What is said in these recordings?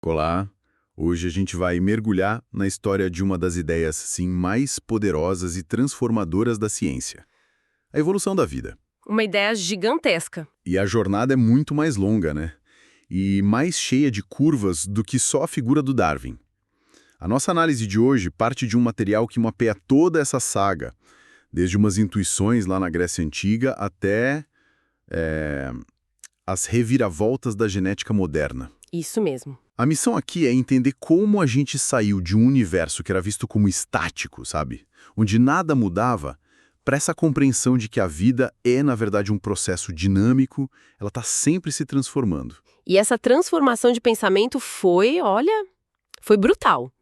Olá! Hoje a gente vai mergulhar na história de uma das ideias, sim, mais poderosas e transformadoras da ciência. A evolução da vida. Uma ideia gigantesca. E a jornada é muito mais longa, né? E mais cheia de curvas do que só a figura do Darwin. A nossa análise de hoje parte de um material que mapeia toda essa saga, desde umas intuições lá na Grécia Antiga até as reviravoltas da genética moderna. Isso mesmo. A missão aqui é entender como a gente saiu de um universo que era visto como estático, sabe? Onde nada mudava, para essa compreensão de que a vida é, na verdade, um processo dinâmico, ela está sempre se transformando. E essa transformação de pensamento foi brutal.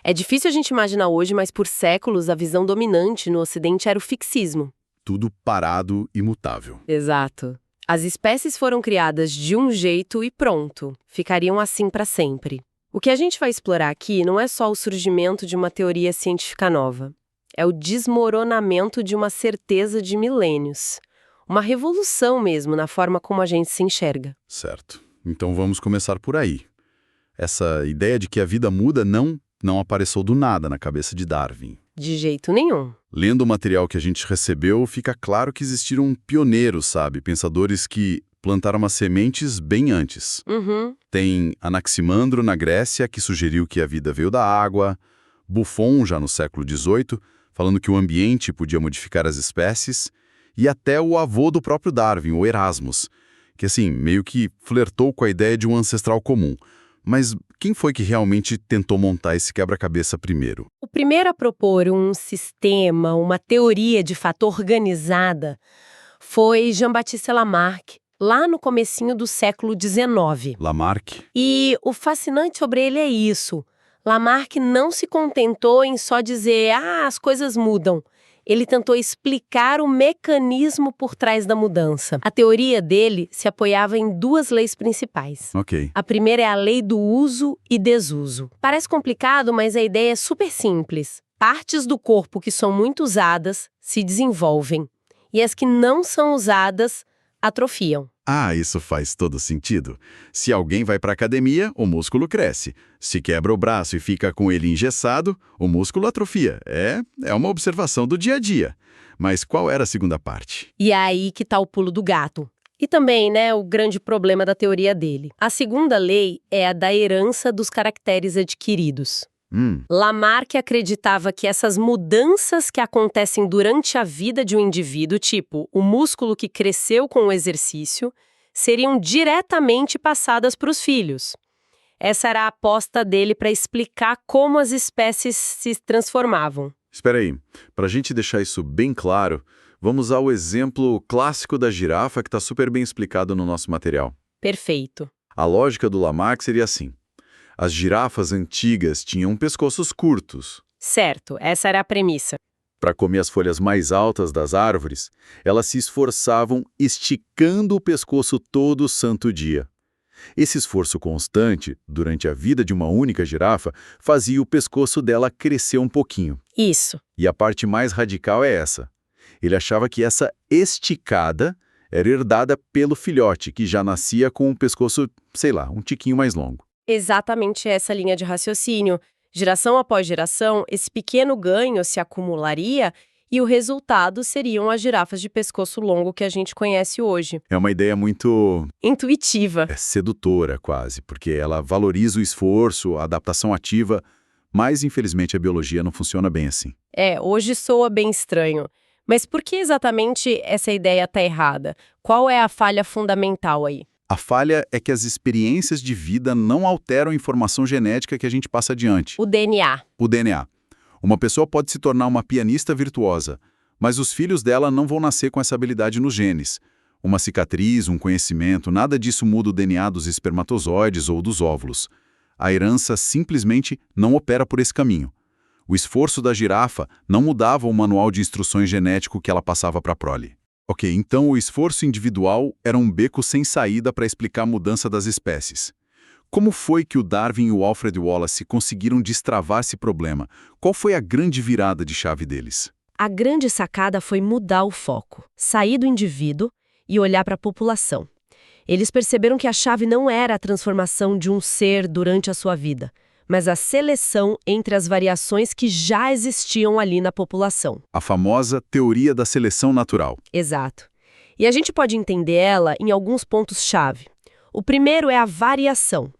É difícil a gente imaginar hoje, mas por séculos a visão dominante no Ocidente era o fixismo. Tudo parado e imutável. Exato. As espécies foram criadas de um jeito e pronto, ficariam assim para sempre. O que a gente vai explorar aqui não é só o surgimento de uma teoria científica nova. É o desmoronamento de uma certeza de milênios. Uma revolução mesmo na forma como a gente se enxerga. Certo. Então vamos começar por aí. Essa ideia de que a vida muda não apareceu do nada na cabeça de Darwin. De jeito nenhum. Lendo o material que a gente recebeu, fica claro que existiram pioneiros, sabe? Pensadores que plantaram as sementes bem antes. Tem Anaximandro, na Grécia, que sugeriu que a vida veio da água, Buffon, já no século XVIII, falando que o ambiente podia modificar as espécies, e até o avô do próprio Darwin, o Erasmus, que, assim, meio que flertou com a ideia de um ancestral comum. Mas quem foi que realmente tentou montar esse quebra-cabeça primeiro? O primeiro a propor um sistema, uma teoria de fato organizada, foi Jean-Baptiste Lamarck, lá no comecinho do século XIX. Lamarck? E o fascinante sobre ele é isso. Lamarck não se contentou em só dizer, as coisas mudam. Ele tentou explicar o mecanismo por trás da mudança. A teoria dele se apoiava em duas leis principais. Ok. A primeira é a lei do uso e desuso. Parece complicado, mas a ideia é super simples. Partes do corpo que são muito usadas se desenvolvem, e as que não são usadas atrofiam. Isso faz todo sentido. Se alguém vai para a academia, o músculo cresce. Se quebra o braço e fica com ele engessado, o músculo atrofia. É uma observação do dia a dia. Mas qual era a segunda parte? E é aí que está o pulo do gato. E também, o grande problema da teoria dele. A segunda lei é a da herança dos caracteres adquiridos. Lamarck acreditava que essas mudanças que acontecem durante a vida de um indivíduo, tipo o músculo que cresceu com o exercício, seriam diretamente passadas para os filhos. Essa era a aposta dele para explicar como as espécies se transformavam. Espera aí, para a gente deixar isso bem claro, vamos ao exemplo clássico da girafa que está super bem explicado no nosso material. Perfeito. A lógica do Lamarck seria assim. As girafas antigas tinham pescoços curtos. Certo, essa era a premissa. Para comer as folhas mais altas das árvores, elas se esforçavam esticando o pescoço todo santo dia. Esse esforço constante, durante a vida de uma única girafa, fazia o pescoço dela crescer um pouquinho. Isso. E a parte mais radical é essa. Ele achava que essa esticada era herdada pelo filhote, que já nascia com o pescoço, um tiquinho mais longo. Exatamente essa linha de raciocínio. Geração após geração, esse pequeno ganho se acumularia e o resultado seriam as girafas de pescoço longo que a gente conhece hoje. É uma ideia muito... intuitiva. sedutora, quase, porque ela valoriza o esforço, a adaptação ativa, mas, infelizmente, a biologia não funciona bem assim. Hoje soa bem estranho. Mas por que exatamente essa ideia está errada? Qual é a falha fundamental aí? A falha é que as experiências de vida não alteram a informação genética que a gente passa adiante. O DNA. O DNA. Uma pessoa pode se tornar uma pianista virtuosa, mas os filhos dela não vão nascer com essa habilidade nos genes. Uma cicatriz, um conhecimento, nada disso muda o DNA dos espermatozoides ou dos óvulos. A herança simplesmente não opera por esse caminho. O esforço da girafa não mudava o manual de instruções genético que ela passava para a prole. Ok, então o esforço individual era um beco sem saída para explicar a mudança das espécies. Como foi que o Darwin e o Alfred Wallace conseguiram destravar esse problema? Qual foi a grande virada de chave deles? A grande sacada foi mudar o foco, sair do indivíduo e olhar para a população. Eles perceberam que a chave não era a transformação de um ser durante a sua vida, mas a seleção entre as variações que já existiam ali na população. A famosa teoria da seleção natural. Exato. E a gente pode entender ela em alguns pontos-chave. O primeiro é a variação.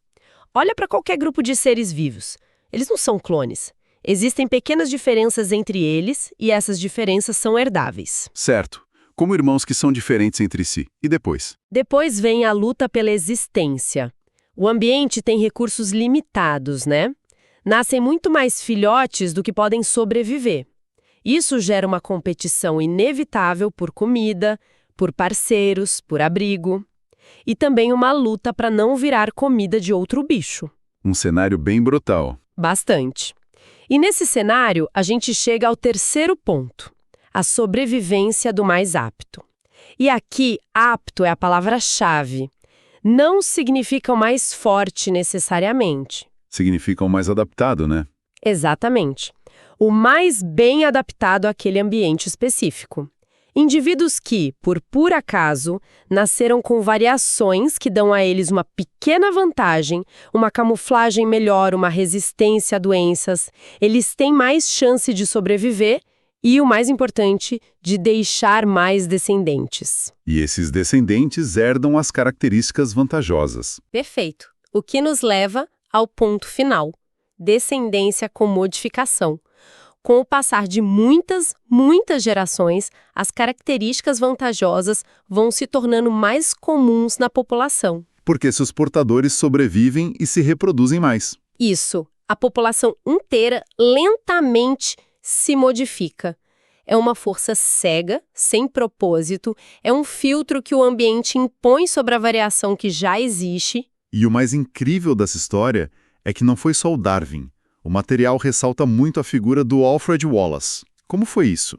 Olha para qualquer grupo de seres vivos. Eles não são clones. Existem pequenas diferenças entre eles e essas diferenças são herdáveis. Certo. Como irmãos que são diferentes entre si. E depois? Depois vem a luta pela existência. O ambiente tem recursos limitados, né? Nascem muito mais filhotes do que podem sobreviver. Isso gera uma competição inevitável por comida, por parceiros, por abrigo. E também uma luta para não virar comida de outro bicho. Um cenário bem brutal. Bastante. E nesse cenário, a gente chega ao terceiro ponto. A sobrevivência do mais apto. E aqui, apto é a palavra-chave. Não significa o mais forte necessariamente. Significa o mais adaptado, né? Exatamente. O mais bem adaptado àquele ambiente específico. Indivíduos que, por puro acaso, nasceram com variações que dão a eles uma pequena vantagem, uma camuflagem melhor, uma resistência a doenças, eles têm mais chance de sobreviver e, o mais importante, de deixar mais descendentes. E esses descendentes herdam as características vantajosas. Perfeito. O que nos leva ao ponto final: descendência com modificação. Com o passar de muitas gerações, as características vantajosas vão se tornando mais comuns na população. Porque seus portadores sobrevivem e se reproduzem mais. Isso. A população inteira lentamente se modifica. É uma força cega, sem propósito, é um filtro que o ambiente impõe sobre a variação que já existe. E o mais incrível dessa história é que não foi só o Darwin. O material ressalta muito a figura do Alfred Wallace. Como foi isso?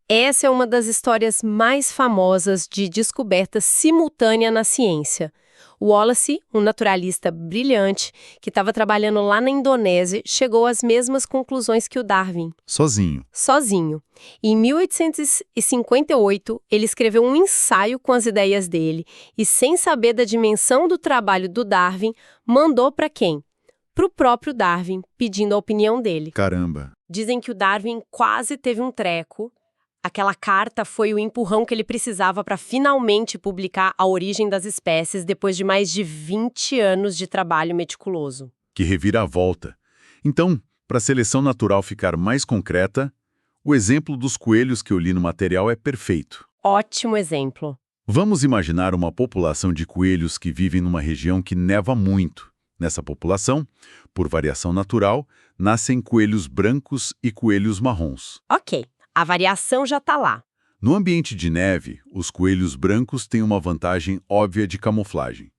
Essa é uma das histórias mais famosas de descoberta simultânea na ciência. O Wallace, um naturalista brilhante que estava trabalhando lá na Indonésia, chegou às mesmas conclusões que o Darwin. Sozinho. E em 1858, ele escreveu um ensaio com as ideias dele e, sem saber da dimensão do trabalho do Darwin, mandou para quem? Para o próprio Darwin, pedindo a opinião dele. Caramba! Dizem que o Darwin quase teve um treco. Aquela carta foi o empurrão que ele precisava para finalmente publicar A Origem das Espécies depois de mais de 20 anos de trabalho meticuloso. Que reviravolta! Então, para a seleção natural ficar mais concreta, o exemplo dos coelhos que eu li no material é perfeito. Ótimo exemplo. Vamos imaginar uma população de coelhos que vivem numa região que neva muito. Nessa população, por variação natural, nascem coelhos brancos e coelhos marrons. Ok, a variação já está lá. No ambiente de neve, os coelhos brancos têm uma vantagem óbvia de camuflagem.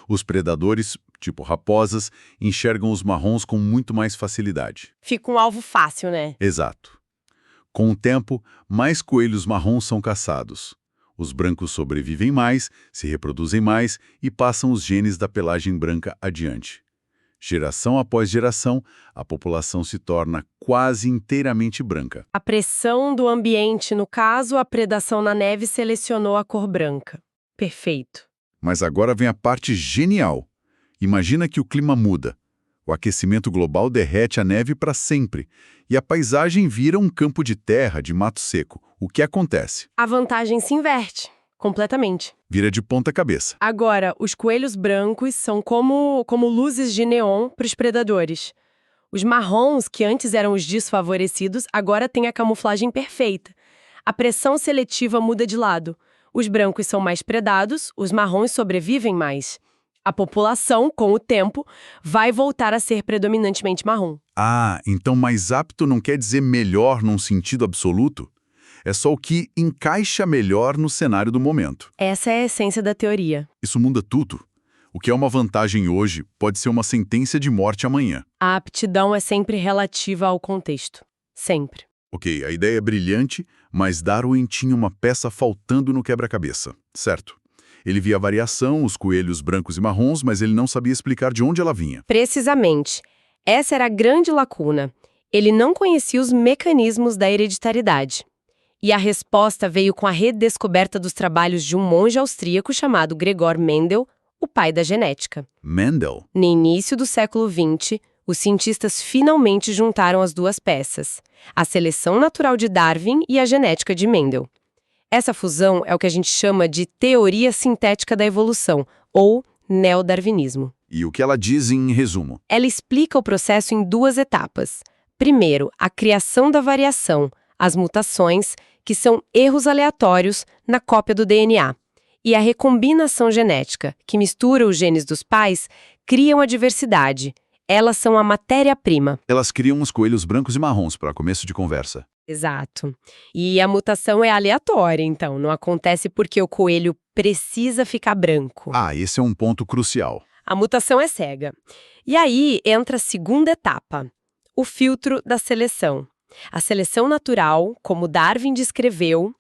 Os predadores, tipo raposas, enxergam os marrons com muito mais facilidade. Fica um alvo fácil, né? Exato. Com o tempo, mais coelhos marrons são caçados. Os brancos sobrevivem mais, se reproduzem mais e passam os genes da pelagem branca adiante. Geração após geração, a população se torna quase inteiramente branca. A pressão do ambiente, no caso, a predação na neve, selecionou a cor branca. Perfeito. Mas agora vem a parte genial. Imagina que o clima muda. O aquecimento global derrete a neve para sempre e a paisagem vira um campo de terra, de mato seco. O que acontece? A vantagem se inverte, completamente. Vira de ponta cabeça. Agora, os coelhos brancos são como luzes de neon para os predadores. Os marrons, que antes eram os desfavorecidos, agora têm a camuflagem perfeita. A pressão seletiva muda de lado. Os brancos são mais predados, os marrons sobrevivem mais. A população, com o tempo, vai voltar a ser predominantemente marrom. Então mais apto não quer dizer melhor num sentido absoluto? É só o que encaixa melhor no cenário do momento. Essa é a essência da teoria. Isso muda tudo. O que é uma vantagem hoje pode ser uma sentença de morte amanhã. A aptidão é sempre relativa ao contexto. Sempre. Ok, a ideia é brilhante, mas Darwin tinha uma peça faltando no quebra-cabeça, certo? Ele via a variação, os coelhos brancos e marrons, mas ele não sabia explicar de onde ela vinha. Precisamente. Essa era a grande lacuna. Ele não conhecia os mecanismos da hereditariedade. E a resposta veio com a redescoberta dos trabalhos de um monge austríaco chamado Gregor Mendel, o pai da genética. Mendel. No início do século XX, os cientistas finalmente juntaram as duas peças, a seleção natural de Darwin e a genética de Mendel. Essa fusão é o que a gente chama de teoria sintética da evolução, ou neodarwinismo. E o que ela diz em resumo? Ela explica o processo em duas etapas. Primeiro, a criação da variação, as mutações, que são erros aleatórios na cópia do DNA. E a recombinação genética, que mistura os genes dos pais, criam a diversidade. Elas são a matéria-prima. Elas criam uns coelhos brancos e marrons para começo de conversa. Exato. E a mutação é aleatória, então. Não acontece porque o coelho precisa ficar branco. Ah, esse é um ponto crucial. A mutação é cega. E aí entra a segunda etapa, o filtro da seleção. A seleção natural, como Darwin descreveu,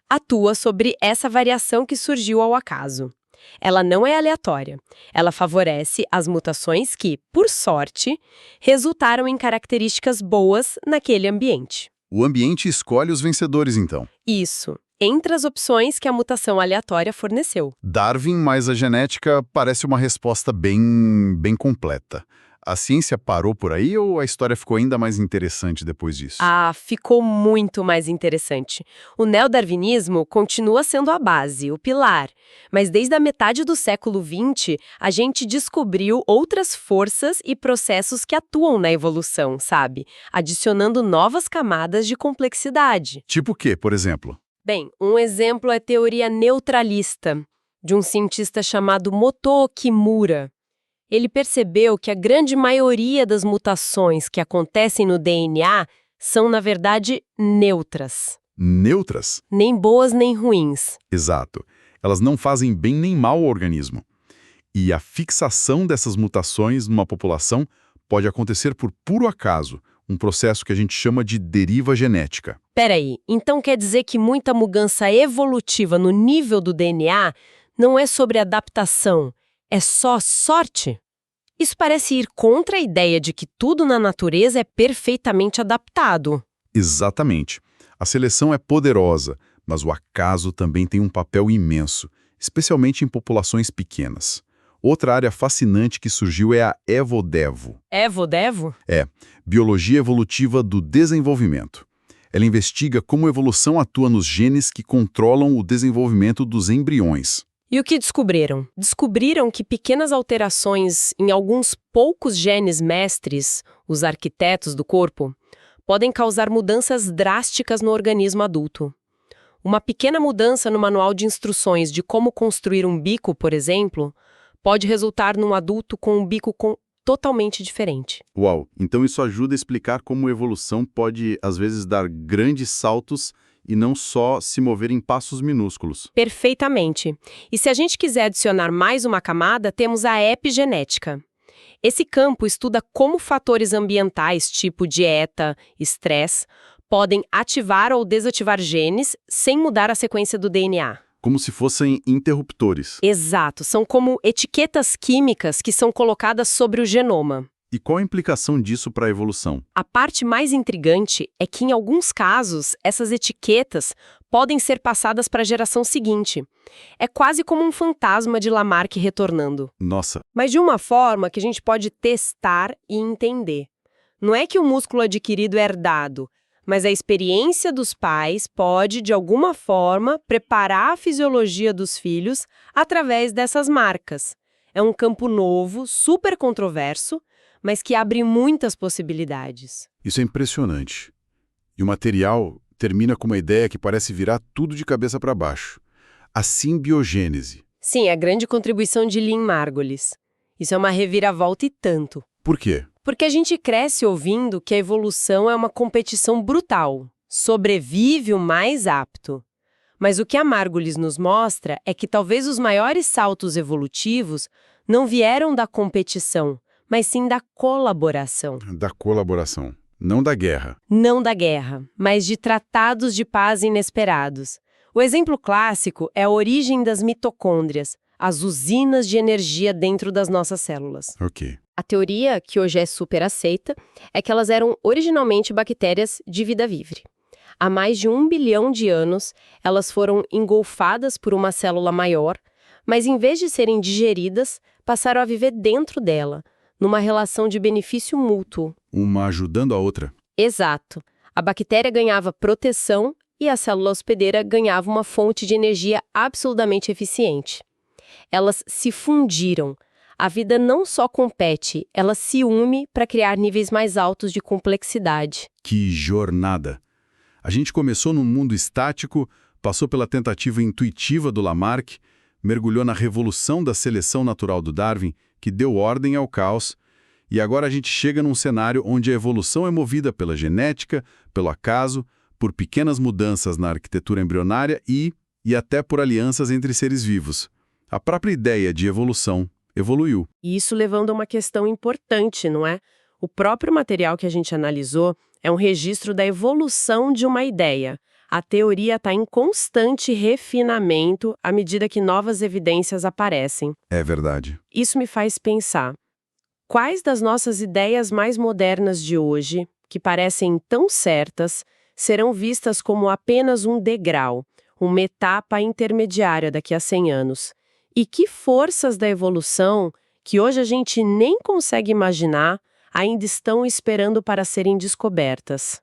atua sobre essa variação que surgiu ao acaso. Ela não é aleatória. Ela favorece as mutações que, por sorte, resultaram em características boas naquele ambiente. O ambiente escolhe os vencedores, então. Isso, entre as opções que a mutação aleatória forneceu. Darwin mais a genética parece uma resposta bem completa. A ciência parou por aí ou a história ficou ainda mais interessante depois disso? Ah, ficou muito mais interessante. O neodarwinismo continua sendo a base, o pilar. Mas desde a metade do século XX, a gente descobriu outras forças e processos que atuam na evolução, sabe? Adicionando novas camadas de complexidade. Tipo o quê, por exemplo? Bem, um exemplo é a teoria neutralista, de um cientista chamado Motoo Kimura. Ele percebeu que a grande maioria das mutações que acontecem no DNA são, na verdade, neutras. Neutras? Nem boas nem ruins. Exato. Elas não fazem bem nem mal ao organismo. E a fixação dessas mutações numa população pode acontecer por puro acaso, um processo que a gente chama de deriva genética. Peraí, então quer dizer que muita mudança evolutiva no nível do DNA não é sobre adaptação, é só sorte? Isso parece ir contra a ideia de que tudo na natureza é perfeitamente adaptado. Exatamente. A seleção é poderosa, mas o acaso também tem um papel imenso, especialmente em populações pequenas. Outra área fascinante que surgiu é a Evodevo. Evodevo? É, Biologia Evolutiva do Desenvolvimento. Ela investiga como a evolução atua nos genes que controlam o desenvolvimento dos embriões. E o que descobriram? Descobriram que pequenas alterações em alguns poucos genes mestres, os arquitetos do corpo, podem causar mudanças drásticas no organismo adulto. Uma pequena mudança no manual de instruções de como construir um bico, por exemplo, pode resultar num adulto com um bico totalmente diferente. Uau! Então isso ajuda a explicar como a evolução pode, às vezes, dar grandes saltos e não só se mover em passos minúsculos. Perfeitamente. E se a gente quiser adicionar mais uma camada, temos a epigenética. Esse campo estuda como fatores ambientais, tipo dieta, estresse, podem ativar ou desativar genes sem mudar a sequência do DNA. Como se fossem interruptores. Exato, são como etiquetas químicas que são colocadas sobre o genoma. E qual a implicação disso para a evolução? A parte mais intrigante é que, em alguns casos, essas etiquetas podem ser passadas para a geração seguinte. É quase como um fantasma de Lamarck retornando. Nossa! Mas de uma forma que a gente pode testar e entender. Não é que o músculo adquirido é herdado, mas a experiência dos pais pode, de alguma forma, preparar a fisiologia dos filhos através dessas marcas. É um campo novo, super controverso, mas que abre muitas possibilidades. Isso é impressionante. E o material termina com uma ideia que parece virar tudo de cabeça para baixo. A simbiogênese. Sim, a grande contribuição de Lynn Margulis. Isso é uma reviravolta e tanto. Por quê? Porque a gente cresce ouvindo que a evolução é uma competição brutal. Sobrevive o mais apto. Mas o que a Margulis nos mostra é que talvez os maiores saltos evolutivos não vieram da competição, mas sim da colaboração. Da colaboração, não da guerra. Não da guerra, mas de tratados de paz inesperados. O exemplo clássico é a origem das mitocôndrias, as usinas de energia dentro das nossas células. Ok. A teoria, que hoje é super aceita, é que elas eram originalmente bactérias de vida livre. Há mais de 1 bilhão de anos, elas foram engolfadas por uma célula maior, mas em vez de serem digeridas, passaram a viver dentro dela, numa relação de benefício mútuo. Uma ajudando a outra. Exato. A bactéria ganhava proteção e a célula hospedeira ganhava uma fonte de energia absurdamente eficiente. Elas se fundiram. A vida não só compete, ela se une para criar níveis mais altos de complexidade. Que jornada! A gente começou num mundo estático, passou pela tentativa intuitiva do Lamarck, mergulhou na revolução da seleção natural do Darwin, que deu ordem ao caos, e agora a gente chega num cenário onde a evolução é movida pela genética, pelo acaso, por pequenas mudanças na arquitetura embrionária e até por alianças entre seres vivos. A própria ideia de evolução evoluiu. E isso levando a uma questão importante, não é? O próprio material que a gente analisou é um registro da evolução de uma ideia. A teoria está em constante refinamento à medida que novas evidências aparecem. É verdade. Isso me faz pensar, quais das nossas ideias mais modernas de hoje, que parecem tão certas, serão vistas como apenas um degrau, uma etapa intermediária daqui a 100 anos? E que forças da evolução, que hoje a gente nem consegue imaginar, ainda estão esperando para serem descobertas?